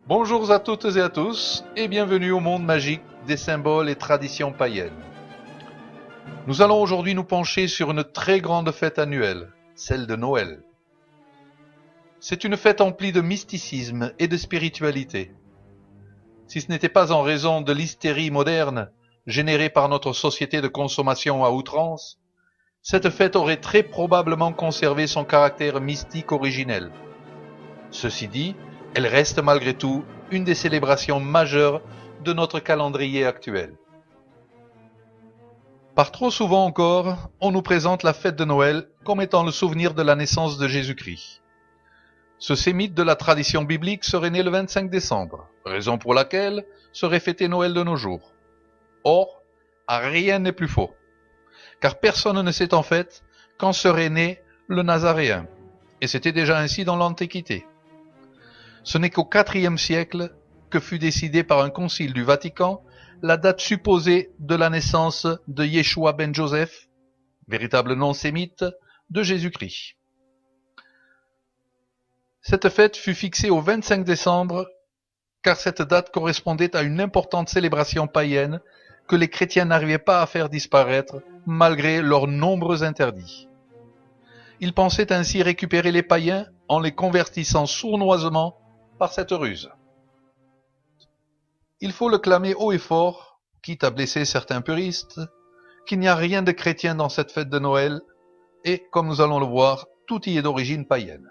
Bonjour à toutes et à tous et bienvenue au monde magique des symboles et traditions païennes. Nous allons aujourd'hui nous pencher sur une très grande fête annuelle, celle de Noël. C'est une fête emplie de mysticisme et de spiritualité. Si ce n'était pas en raison de l'hystérie moderne générée par notre société de consommation à outrance, cette fête aurait très probablement conservé son caractère mystique originel. Ceci dit, elle reste malgré tout une des célébrations majeures de notre calendrier actuel. Par trop souvent encore, on nous présente la fête de Noël comme étant le souvenir de la naissance de Jésus-Christ. Ce sémite de la tradition biblique serait né le 25 décembre, raison pour laquelle serait fêté Noël de nos jours. Or, rien n'est plus faux, car personne ne sait en fait quand serait né le Nazaréen, et c'était déjà ainsi dans l'Antiquité. Ce n'est qu'au IVe siècle que fut décidé par un concile du Vatican la date supposée de la naissance de Yeshua ben Joseph, véritable nom sémite, de Jésus-Christ. Cette fête fut fixée au 25 décembre car cette date correspondait à une importante célébration païenne que les chrétiens n'arrivaient pas à faire disparaître malgré leurs nombreux interdits. Ils pensaient ainsi récupérer les païens en les convertissant sournoisement par cette ruse. Il faut le clamer haut et fort, quitte à blesser certains puristes, qu'il n'y a rien de chrétien dans cette fête de Noël, et, comme nous allons le voir, tout y est d'origine païenne.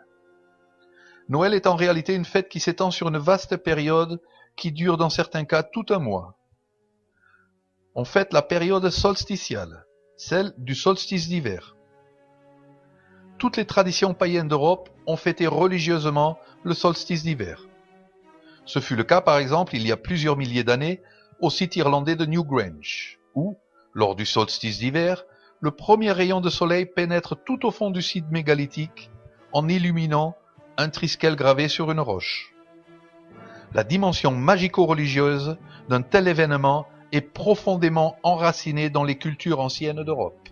Noël est en réalité une fête qui s'étend sur une vaste période qui dure dans certains cas tout un mois. On fête la période solsticiale, celle du solstice d'hiver. Toutes les traditions païennes d'Europe ont fêté religieusement le solstice d'hiver. Ce fut le cas par exemple il y a plusieurs milliers d'années au site irlandais de Newgrange, où, lors du solstice d'hiver, le premier rayon de soleil pénètre tout au fond du site mégalithique en illuminant un triskel gravé sur une roche. La dimension magico-religieuse d'un tel événement est profondément enracinée dans les cultures anciennes d'Europe.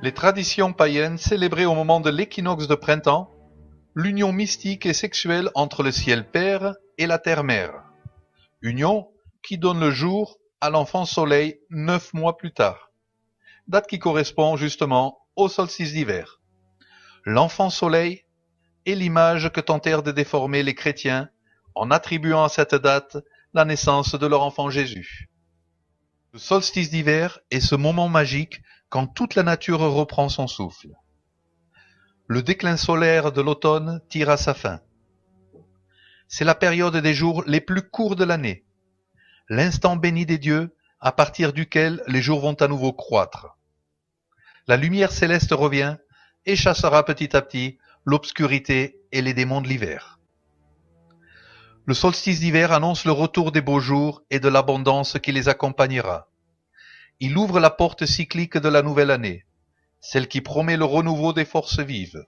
Les traditions païennes célébraient au moment de l'équinoxe de printemps l'union mystique et sexuelle entre le ciel père et la terre mère, union qui donne le jour à l'enfant soleil 9 mois plus tard, date qui correspond justement au solstice d'hiver. L'enfant soleil est l'image que tentèrent de déformer les chrétiens en attribuant à cette date la naissance de leur enfant Jésus. Le solstice d'hiver est ce moment magique quand toute la nature reprend son souffle. Le déclin solaire de l'automne tire à sa fin. C'est la période des jours les plus courts de l'année, l'instant béni des dieux à partir duquel les jours vont à nouveau croître. La lumière céleste revient et chassera petit à petit l'obscurité et les démons de l'hiver. Le solstice d'hiver annonce le retour des beaux jours et de l'abondance qui les accompagnera. Il ouvre la porte cyclique de la nouvelle année, celle qui promet le renouveau des forces vives.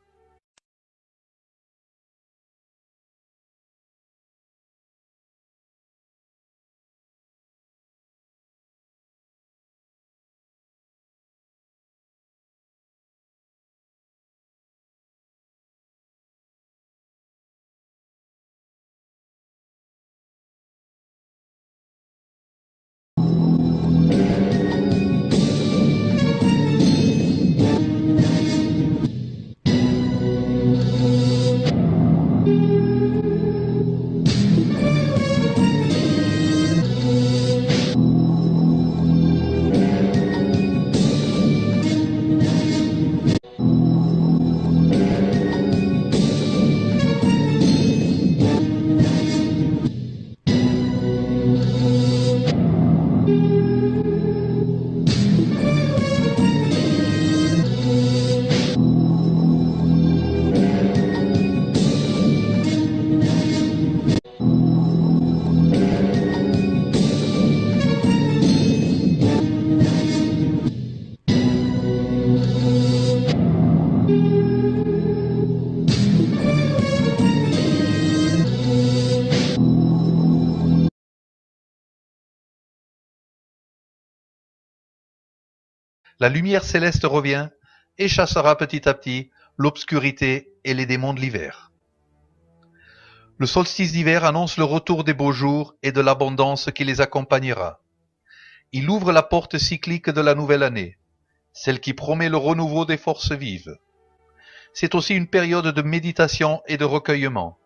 La lumière céleste revient et chassera petit à petit l'obscurité et les démons de l'hiver. Le solstice d'hiver annonce le retour des beaux jours et de l'abondance qui les accompagnera. Il ouvre la porte cyclique de la nouvelle année, celle qui promet le renouveau des forces vives. C'est aussi une période de méditation et de recueillement,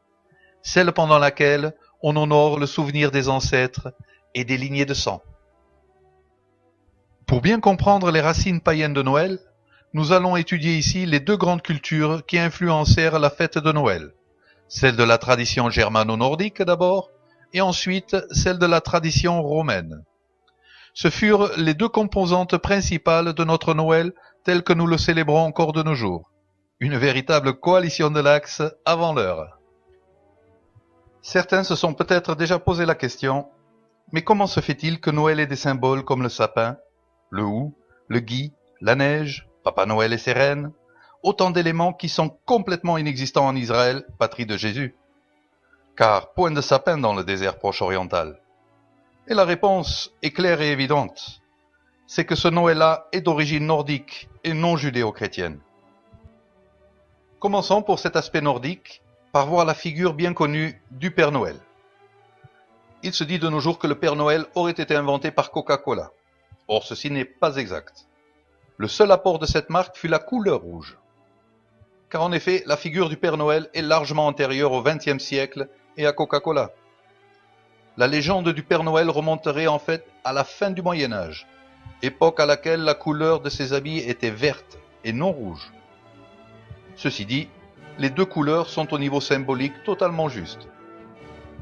celle pendant laquelle on honore le souvenir des ancêtres et des lignées de sang. Pour bien comprendre les racines païennes de Noël, nous allons étudier ici les deux grandes cultures qui influencèrent la fête de Noël. Celle de la tradition germano-nordique d'abord, et ensuite celle de la tradition romaine. Ce furent les deux composantes principales de notre Noël tel que nous le célébrons encore de nos jours. Une véritable coalition de l'Axe avant l'heure. Certains se sont peut-être déjà posé la question, mais comment se fait-il que Noël ait des symboles comme le sapin, le hou, le gui, la neige, Papa Noël et ses reines, autant d'éléments qui sont complètement inexistants en Israël, patrie de Jésus? Car point de sapin dans le désert proche oriental. Et la réponse est claire et évidente. C'est que ce Noël-là est d'origine nordique et non judéo-chrétienne. Commençons pour cet aspect nordique par voir la figure bien connue du Père Noël. Il se dit de nos jours que le Père Noël aurait été inventé par Coca-Cola. Or, ceci n'est pas exact. Le seul apport de cette marque fut la couleur rouge. Car en effet, la figure du Père Noël est largement antérieure au XXe siècle et à Coca-Cola. La légende du Père Noël remonterait en fait à la fin du Moyen Âge, époque à laquelle la couleur de ses habits était verte et non rouge. Ceci dit, les deux couleurs sont au niveau symbolique totalement justes.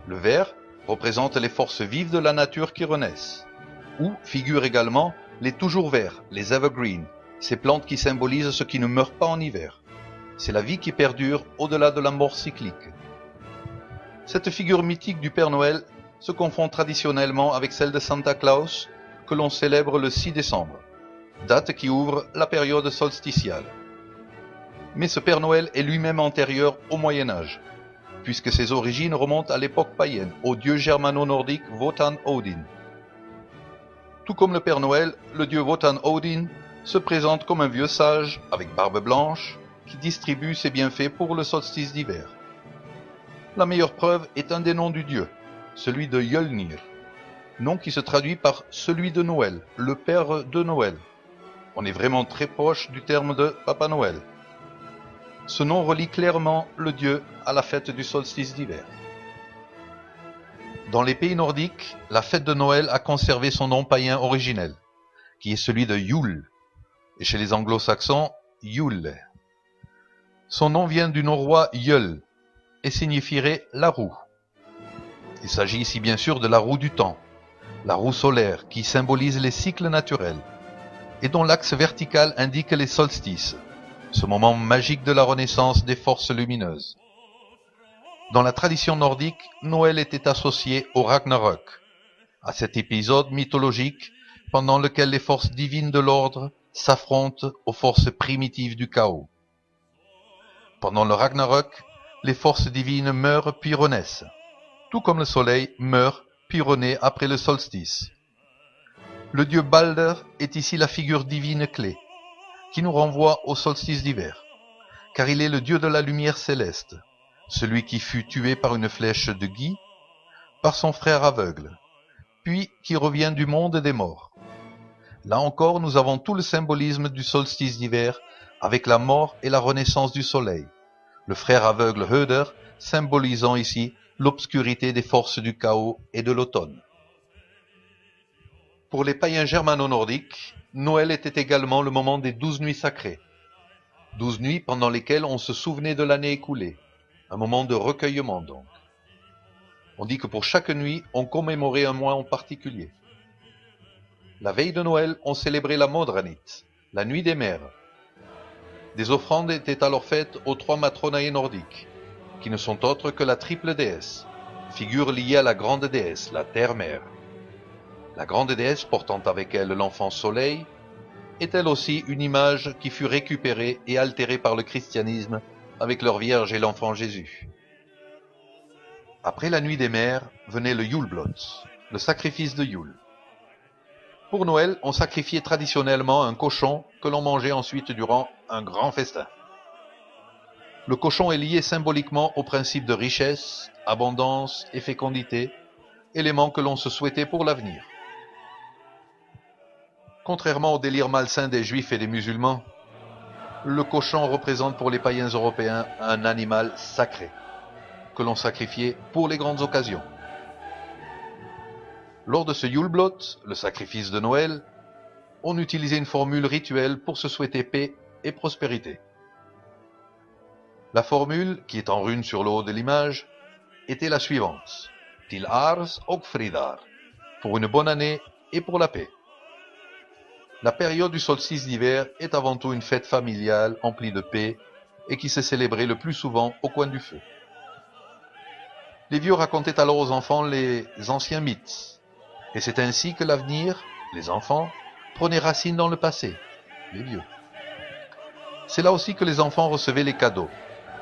Le vert représente les forces vives de la nature qui renaissent, où figurent également les toujours verts, les evergreens, ces plantes qui symbolisent ce qui ne meurt pas en hiver. C'est la vie qui perdure au-delà de la mort cyclique. Cette figure mythique du Père Noël se confond traditionnellement avec celle de Santa Claus, que l'on célèbre le 6 décembre, date qui ouvre la période solsticiale. Mais ce Père Noël est lui-même antérieur au Moyen Âge, puisque ses origines remontent à l'époque païenne, au dieu germano-nordique Wotan Odin. Tout comme le Père Noël, le dieu Wotan Odin se présente comme un vieux sage, avec barbe blanche, qui distribue ses bienfaits pour le solstice d'hiver. La meilleure preuve est un des noms du dieu, celui de Jölnir, nom qui se traduit par celui de Noël, le Père de Noël. On est vraiment très proche du terme de Papa Noël. Ce nom relie clairement le dieu à la fête du solstice d'hiver. Dans les pays nordiques, la fête de Noël a conservé son nom païen originel, qui est celui de Yule, et chez les anglo-saxons, Yule. Son nom vient du norrois Jöl, et signifierait la roue. Il s'agit ici bien sûr de la roue du temps, la roue solaire qui symbolise les cycles naturels, et dont l'axe vertical indique les solstices, ce moment magique de la renaissance des forces lumineuses. Dans la tradition nordique, Noël était associé au Ragnarök, à cet épisode mythologique pendant lequel les forces divines de l'ordre s'affrontent aux forces primitives du chaos. Pendant le Ragnarök, les forces divines meurent puis renaissent, tout comme le soleil meurt puis renaît après le solstice. Le dieu Balder est ici la figure divine clé, qui nous renvoie au solstice d'hiver, car il est le dieu de la lumière céleste, celui qui fut tué par une flèche de Guy, par son frère aveugle, puis qui revient du monde des morts. Là encore, nous avons tout le symbolisme du solstice d'hiver, avec la mort et la renaissance du soleil, le frère aveugle Höder symbolisant ici l'obscurité des forces du chaos et de l'automne. Pour les païens germano-nordiques, Noël était également le moment des 12 nuits sacrées. 12 nuits pendant lesquelles on se souvenait de l'année écoulée, un moment de recueillement donc. On dit que pour chaque nuit, on commémorait un mois en particulier. La veille de Noël, on célébrait la Modranit, la nuit des mères. Des offrandes étaient alors faites aux 3 matronae nordiques, qui ne sont autres que la triple déesse, figure liée à la grande déesse, la terre-mère. La grande déesse portant avec elle l'enfant soleil est elle aussi une image qui fut récupérée et altérée par le christianisme avec leur Vierge et l'enfant Jésus. Après la nuit des mères venait le Juleblot, le sacrifice de Yule. Pour Noël, on sacrifiait traditionnellement un cochon que l'on mangeait ensuite durant un grand festin. Le cochon est lié symboliquement au principe de richesse, abondance et fécondité, éléments que l'on se souhaitait pour l'avenir. Contrairement au délire malsain des juifs et des musulmans, le cochon représente pour les païens européens un animal sacré, que l'on sacrifiait pour les grandes occasions. Lors de ce Yule-Blot, le sacrifice de Noël, on utilisait une formule rituelle pour se souhaiter paix et prospérité. La formule, qui est en rune sur le haut de l'image, était la suivante. Til ars og fridar, pour une bonne année et pour la paix. La période du solstice d'hiver est avant tout une fête familiale emplie de paix et qui s'est célébrée le plus souvent au coin du feu. Les vieux racontaient alors aux enfants les anciens mythes, et c'est ainsi que l'avenir, les enfants, prenait racine dans le passé, les vieux. C'est là aussi que les enfants recevaient les cadeaux,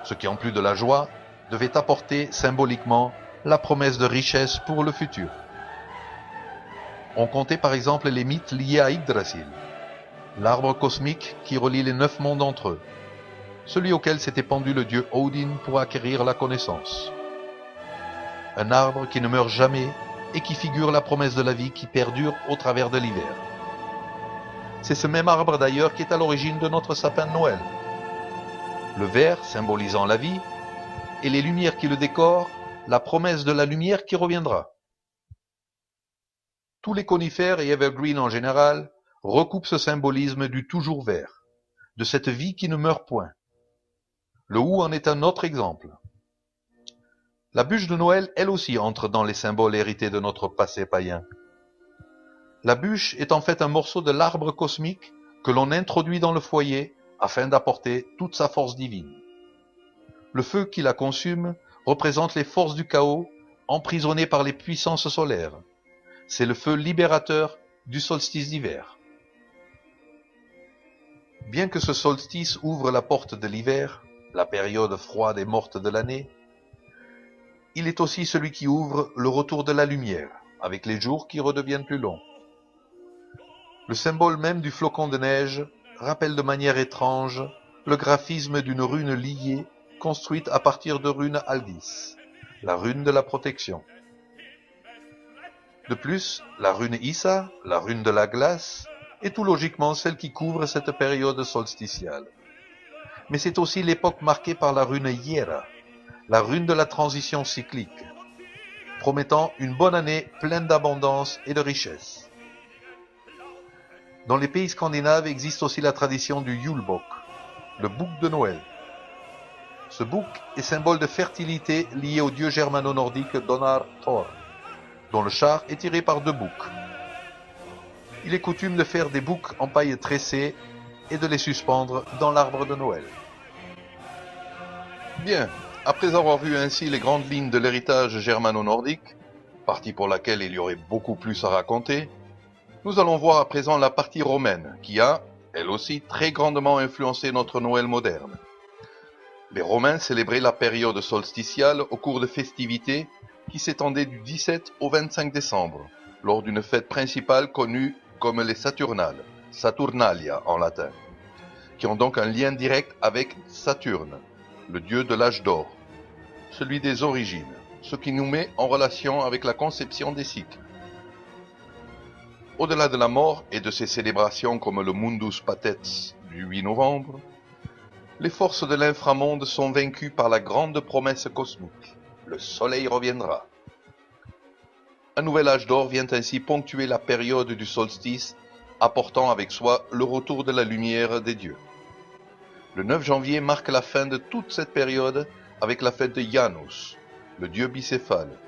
ce qui en plus de la joie, devait apporter symboliquement la promesse de richesse pour le futur. On comptait par exemple les mythes liés à Yggdrasil, l'arbre cosmique qui relie les 9 mondes entre eux, celui auquel s'était pendu le dieu Odin pour acquérir la connaissance. Un arbre qui ne meurt jamais et qui figure la promesse de la vie qui perdure au travers de l'hiver. C'est ce même arbre d'ailleurs qui est à l'origine de notre sapin de Noël. Le vert symbolisant la vie et les lumières qui le décorent, la promesse de la lumière qui reviendra. Tous les conifères et evergreens en général recoupent ce symbolisme du toujours vert, de cette vie qui ne meurt point. Le hou en est un autre exemple. La bûche de Noël, elle aussi, entre dans les symboles hérités de notre passé païen. La bûche est en fait un morceau de l'arbre cosmique que l'on introduit dans le foyer afin d'apporter toute sa force divine. Le feu qui la consume représente les forces du chaos emprisonnées par les puissances solaires. C'est le feu libérateur du solstice d'hiver. Bien que ce solstice ouvre la porte de l'hiver, la période froide et morte de l'année, il est aussi celui qui ouvre le retour de la lumière, avec les jours qui redeviennent plus longs. Le symbole même du flocon de neige rappelle de manière étrange le graphisme d'une rune liée construite à partir de rune Aldis, la rune de la protection. De plus, la rune Issa, la rune de la glace, est tout logiquement celle qui couvre cette période solsticiale. Mais c'est aussi l'époque marquée par la rune Hiera, la rune de la transition cyclique, promettant une bonne année pleine d'abondance et de richesse. Dans les pays scandinaves existe aussi la tradition du Julebok, le bouc de Noël. Ce bouc est symbole de fertilité lié au dieu germano-nordique Donar Thor, dont le char est tiré par 2 boucs. Il est coutume de faire des boucs en paille tressée et de les suspendre dans l'arbre de Noël. Bien, après avoir vu ainsi les grandes lignes de l'héritage germano-nordique, partie pour laquelle il y aurait beaucoup plus à raconter, nous allons voir à présent la partie romaine, qui a, elle aussi, très grandement influencé notre Noël moderne. Les Romains célébraient la période solsticiale au cours de festivités qui s'étendaient du 17 au 25 décembre, lors d'une fête principale connue comme les Saturnales, Saturnalia en latin, qui ont donc un lien direct avec Saturne, le dieu de l'âge d'or, celui des origines, ce qui nous met en relation avec la conception des cycles. Au-delà de la mort et de ces célébrations comme le Mundus Patets du 8 novembre, les forces de l'inframonde sont vaincues par la grande promesse cosmique. Le soleil reviendra. Un nouvel âge d'or vient ainsi ponctuer la période du solstice, apportant avec soi le retour de la lumière des dieux. Le 9 janvier marque la fin de toute cette période avec la fête de Janus, le dieu bicéphale.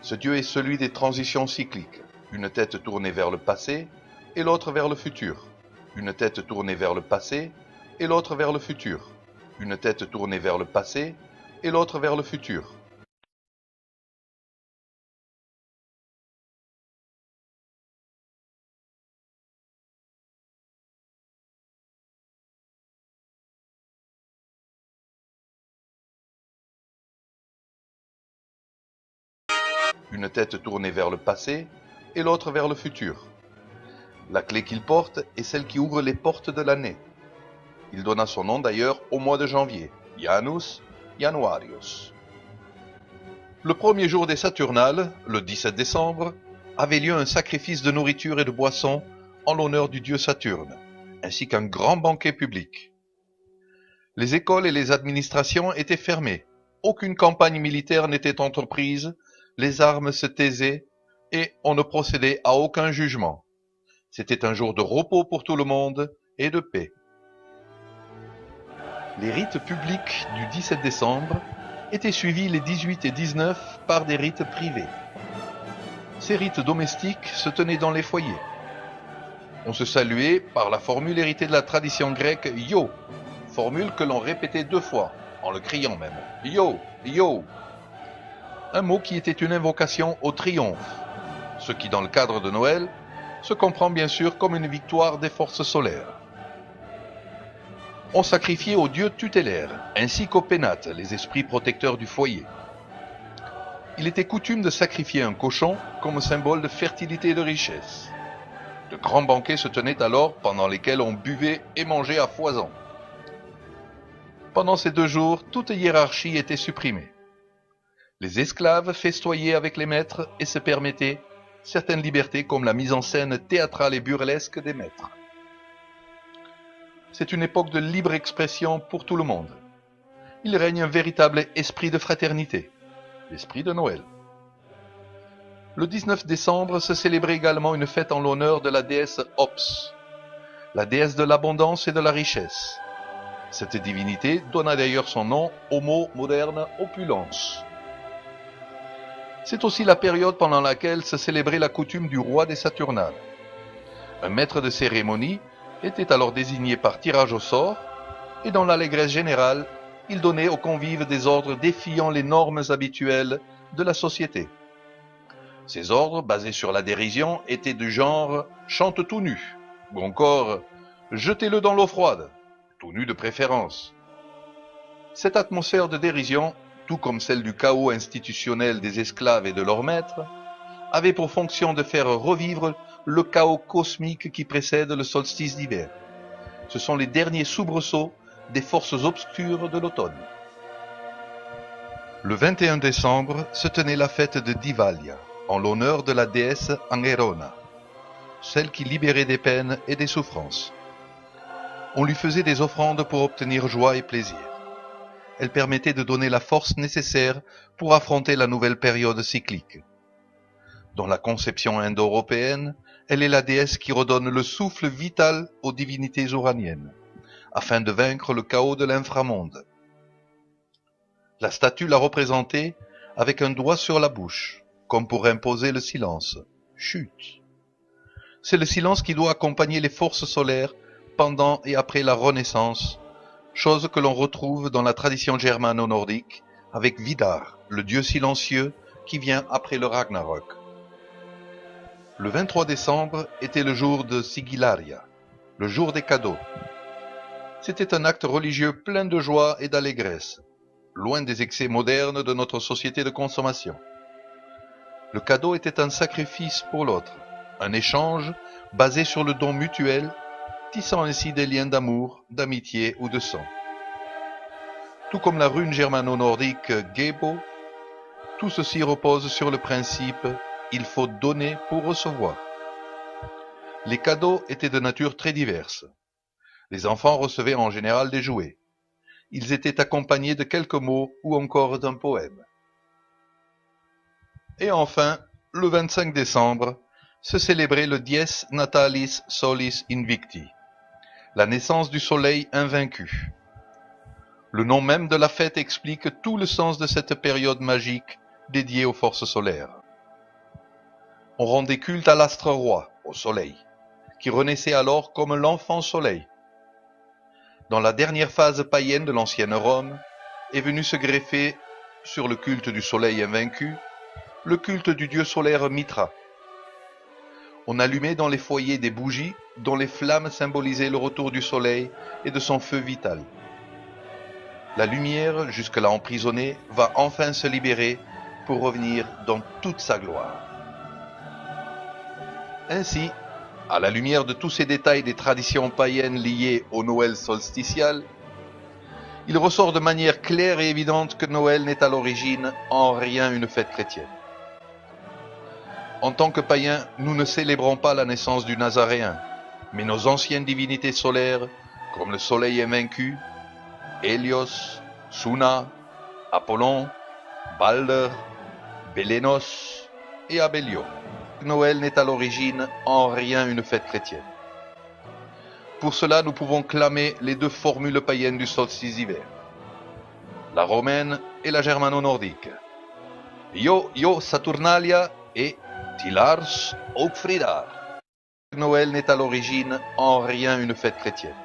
Ce dieu est celui des transitions cycliques, une tête tournée vers le passé et l'autre vers le futur, une tête tournée vers le passé et l'autre vers le futur, une tête tournée vers le passé et l'autre vers le futur. Une tête tournée vers le passé et l'autre vers le futur. La clé qu'il porte est celle qui ouvre les portes de l'année. Il donna son nom d'ailleurs au mois de janvier, Janus Januarius. Le premier jour des Saturnales, le 17 décembre, avait lieu un sacrifice de nourriture et de boissons en l'honneur du dieu Saturne, ainsi qu'un grand banquet public. Les écoles et les administrations étaient fermées, aucune campagne militaire n'était entreprise, les armes se taisaient et on ne procédait à aucun jugement. C'était un jour de repos pour tout le monde et de paix. Les rites publics du 17 décembre étaient suivis les 18 et 19 par des rites privés. Ces rites domestiques se tenaient dans les foyers. On se saluait par la formule héritée de la tradition grecque « Yo », formule que l'on répétait 2 fois, en le criant même « Yo, yo », un mot qui était une invocation au triomphe, ce qui dans le cadre de Noël se comprend bien sûr comme une victoire des forces solaires. On sacrifiait aux dieux tutélaires, ainsi qu'aux pénates, les esprits protecteurs du foyer. Il était coutume de sacrifier un cochon comme symbole de fertilité et de richesse. De grands banquets se tenaient alors pendant lesquels on buvait et mangeait à foison. Pendant ces 2 jours, toute hiérarchie était supprimée. Les esclaves festoyaient avec les maîtres et se permettaient certaines libertés comme la mise en scène théâtrale et burlesque des maîtres. C'est une époque de libre expression pour tout le monde. Il règne un véritable esprit de fraternité, l'esprit de Noël. Le 19 décembre se célébrait également une fête en l'honneur de la déesse Ops, la déesse de l'abondance et de la richesse. Cette divinité donna d'ailleurs son nom au mot moderne opulence. C'est aussi la période pendant laquelle se célébrait la coutume du roi des Saturnales. Un maître de cérémonie était alors désigné par tirage au sort, et dans l'allégresse générale, il donnait aux convives des ordres défiant les normes habituelles de la société. Ces ordres, basés sur la dérision, étaient du genre « chante tout nu » ou encore « jetez-le dans l'eau froide », tout nu de préférence. Cette atmosphère de dérision, tout comme celle du chaos institutionnel des esclaves et de leurs maîtres, avait pour fonction de faire revivre le chaos cosmique qui précède le solstice d'hiver. Ce sont les derniers soubresauts des forces obscures de l'automne. Le 21 décembre se tenait la fête de Divalia, en l'honneur de la déesse Angerona, celle qui libérait des peines et des souffrances. On lui faisait des offrandes pour obtenir joie et plaisir. Elle permettait de donner la force nécessaire pour affronter la nouvelle période cyclique. Dans la conception indo-européenne, elle est la déesse qui redonne le souffle vital aux divinités uraniennes, afin de vaincre le chaos de l'inframonde. La statue la représentait avec un doigt sur la bouche, comme pour imposer le silence. Chut. C'est le silence qui doit accompagner les forces solaires pendant et après la Renaissance, chose que l'on retrouve dans la tradition germano-nordique avec Vidar, le dieu silencieux qui vient après le Ragnarok. Le 23 décembre était le jour de Sigillaria, le jour des cadeaux. C'était un acte religieux plein de joie et d'allégresse, loin des excès modernes de notre société de consommation. Le cadeau était un sacrifice pour l'autre, un échange basé sur le don mutuel, tissant ainsi des liens d'amour, d'amitié ou de sang. Tout comme la rune germano-nordique Gebo, tout ceci repose sur le principe « il faut donner pour recevoir ». Les cadeaux étaient de nature très diverse. Les enfants recevaient en général des jouets. Ils étaient accompagnés de quelques mots ou encore d'un poème. Et enfin, le 25 décembre, se célébrait le Dies Natalis Solis Invicti, la naissance du soleil invaincu. Le nom même de la fête explique tout le sens de cette période magique dédiée aux forces solaires. On rendait culte à l'astre roi, au soleil, qui renaissait alors comme l'enfant soleil. Dans la dernière phase païenne de l'ancienne Rome, est venu se greffer sur le culte du soleil invaincu, le culte du dieu solaire Mitra. On allumait dans les foyers des bougies dont les flammes symbolisaient le retour du soleil et de son feu vital. La lumière, jusque-là emprisonnée, va enfin se libérer pour revenir dans toute sa gloire. Ainsi, à la lumière de tous ces détails des traditions païennes liées au Noël solsticial, il ressort de manière claire et évidente que Noël n'est à l'origine en rien une fête chrétienne. En tant que païens, nous ne célébrons pas la naissance du Nazaréen, mais nos anciennes divinités solaires, comme le soleil invaincu, Hélios, Suna, Apollon, Balder, Bélénos et Abélio. Noël n'est à l'origine en rien une fête chrétienne. Pour cela, nous pouvons clamer les deux formules païennes du solstice d'hiver, la romaine et la germano-nordique. Io Saturnalia et Tilars Augfridar. Noël n'est à l'origine en rien une fête chrétienne.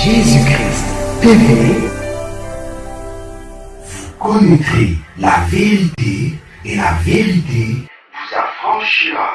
Jésus-Christ TV, vous connaîtrez la vérité et la vérité vous affranchira.